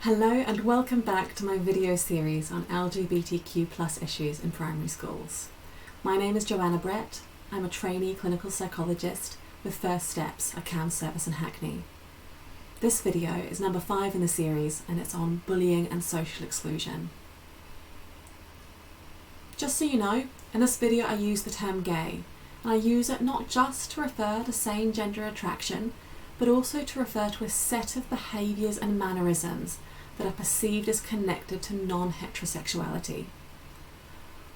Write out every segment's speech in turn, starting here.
Hello and welcome back to my video series on LGBTQ+ issues in primary schools. My name is Joanna Brett. I'm a trainee clinical psychologist with First Steps, a CAMHS service in Hackney. This video is number 5 in the series and it's on bullying and social exclusion. Just so you know, in this video I use the term gay, and I use it not just to refer to same gender attraction, but also to refer to a set of behaviours and mannerisms that are perceived as connected to non-heterosexuality.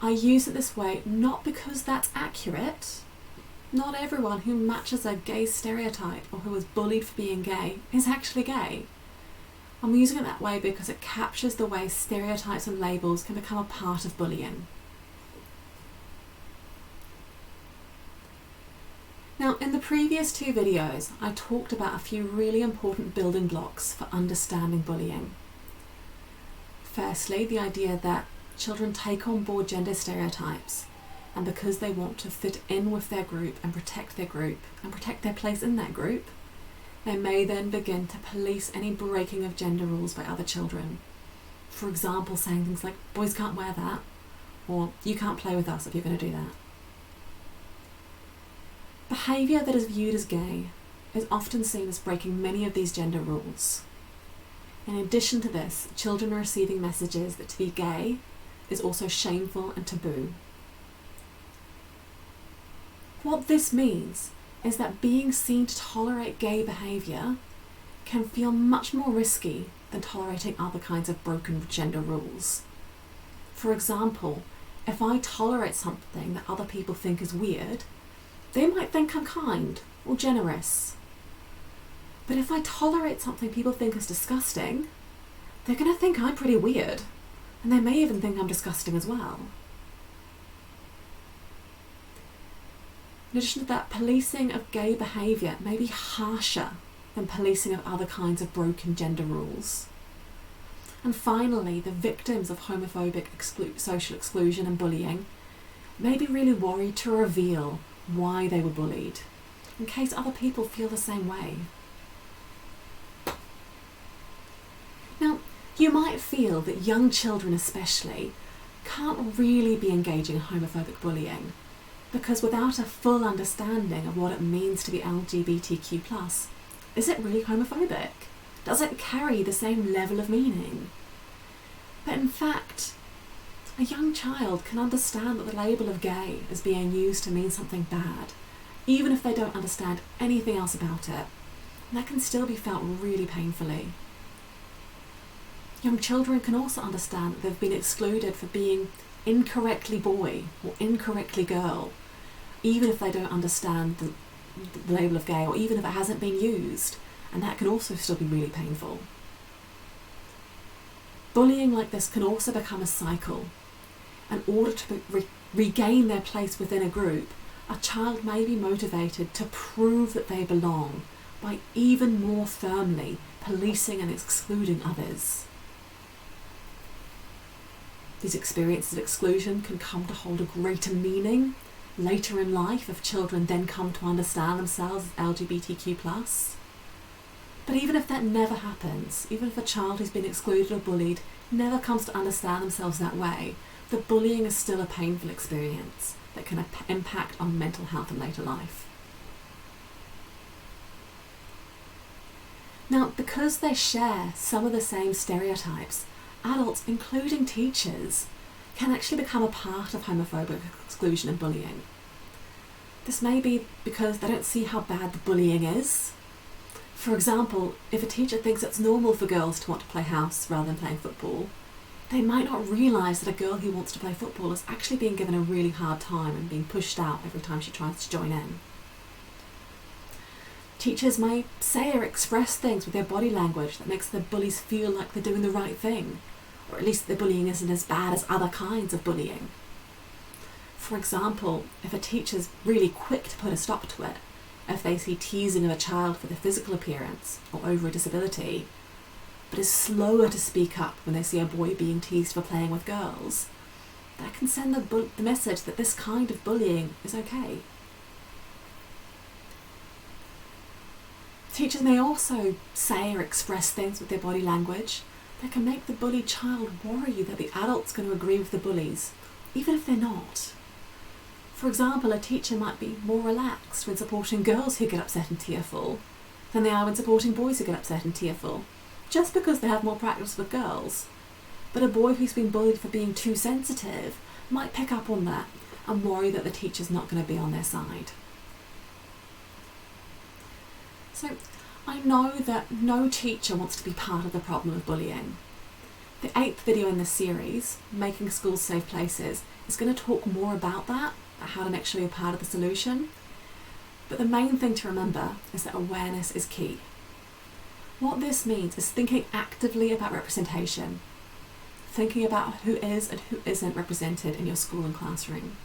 I use it this way not because that's accurate. Not everyone who matches a gay stereotype or who is bullied for being gay is actually gay. I'm using it that way because it captures the way stereotypes and labels can become a part of bullying. Now, in the previous 2 videos, I talked about a few really important building blocks for understanding bullying. Firstly, the idea that children take on board gender stereotypes, and because they want to fit in with their group and protect their place in that group, they may then begin to police any breaking of gender rules by other children. For example, saying things like, boys can't wear that, or you can't play with us if you're going to do that. Behaviour that is viewed as gay is often seen as breaking many of these gender rules. In addition to this, children are receiving messages that to be gay is also shameful and taboo. What this means is that being seen to tolerate gay behaviour can feel much more risky than tolerating other kinds of broken gender rules. For example, if I tolerate something that other people think is weird, they might think I'm kind or generous. But if I tolerate something people think is disgusting, they're going to think I'm pretty weird, and they may even think I'm disgusting as well. In addition to that, policing of gay behaviour may be harsher than policing of other kinds of broken gender rules. And finally, the victims of homophobic social exclusion and bullying may be really worried to reveal why they were bullied, in case other people feel the same way. Now, you might feel that young children especially can't really be engaging in homophobic bullying, because without a full understanding of what it means to be LGBTQ+, is it really homophobic? Does it carry the same level of meaning? But in fact, a young child can understand that the label of gay is being used to mean something bad, even if they don't understand anything else about it, and that can still be felt really painfully. Young children can also understand that they've been excluded for being incorrectly boy or incorrectly girl, even if they don't understand the label of gay, or even if it hasn't been used, and that can also still be really painful. Bullying like this can also become a cycle. In order to regain their place within a group, a child may be motivated to prove that they belong by even more firmly policing and excluding others. These experiences of exclusion can come to hold a greater meaning later in life if children then come to understand themselves as LGBTQ+. But even if that never happens, even if a child who's been excluded or bullied never comes to understand themselves that way, the bullying is still a painful experience that can impact on mental health in later life. Now, because they share some of the same stereotypes, adults, including teachers, can actually become a part of homophobic exclusion and bullying. This may be because they don't see how bad the bullying is. For example, if a teacher thinks it's normal for girls to want to play house rather than playing football, they might not realise that a girl who wants to play football is actually being given a really hard time and being pushed out every time she tries to join in. Teachers may say or express things with their body language that makes the bullies feel like they're doing the right thing, or at least the bullying isn't as bad as other kinds of bullying. For example, if a teacher's really quick to put a stop to it, if they see teasing of a child for their physical appearance or over a disability, but is slower to speak up when they see a boy being teased for playing with girls, that can send the message that this kind of bullying is okay. Teachers may also say or express things with their body language that can make the bullied child worry that the adult's going to agree with the bullies, even if they're not. For example, a teacher might be more relaxed when supporting girls who get upset and tearful than they are when supporting boys who get upset and tearful, just because they have more practice with girls. But a boy who's been bullied for being too sensitive might pick up on that and worry that the teacher's not going to be on their side. So I know that no teacher wants to be part of the problem of bullying. The 8th video in this series, Making Schools Safe Places, is going to talk more about that, how to make sure you're part of the solution. But the main thing to remember is that awareness is key. What this means is thinking actively about representation, thinking about who is and who isn't represented in your school and classroom.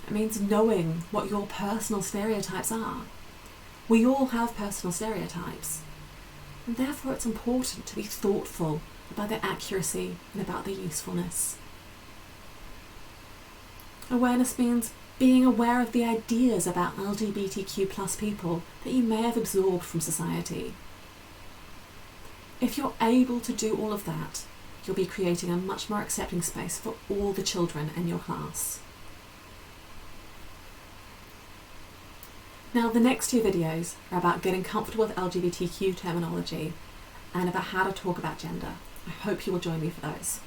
It means knowing what your personal stereotypes are. We all have personal stereotypes, and therefore it's important to be thoughtful about their accuracy and about their usefulness. Awareness means being aware of the ideas about LGBTQ+ people that you may have absorbed from society. If you're able to do all of that, you'll be creating a much more accepting space for all the children in your class. Now, the next 2 videos are about getting comfortable with LGBTQ terminology and about how to talk about gender. I hope you will join me for those.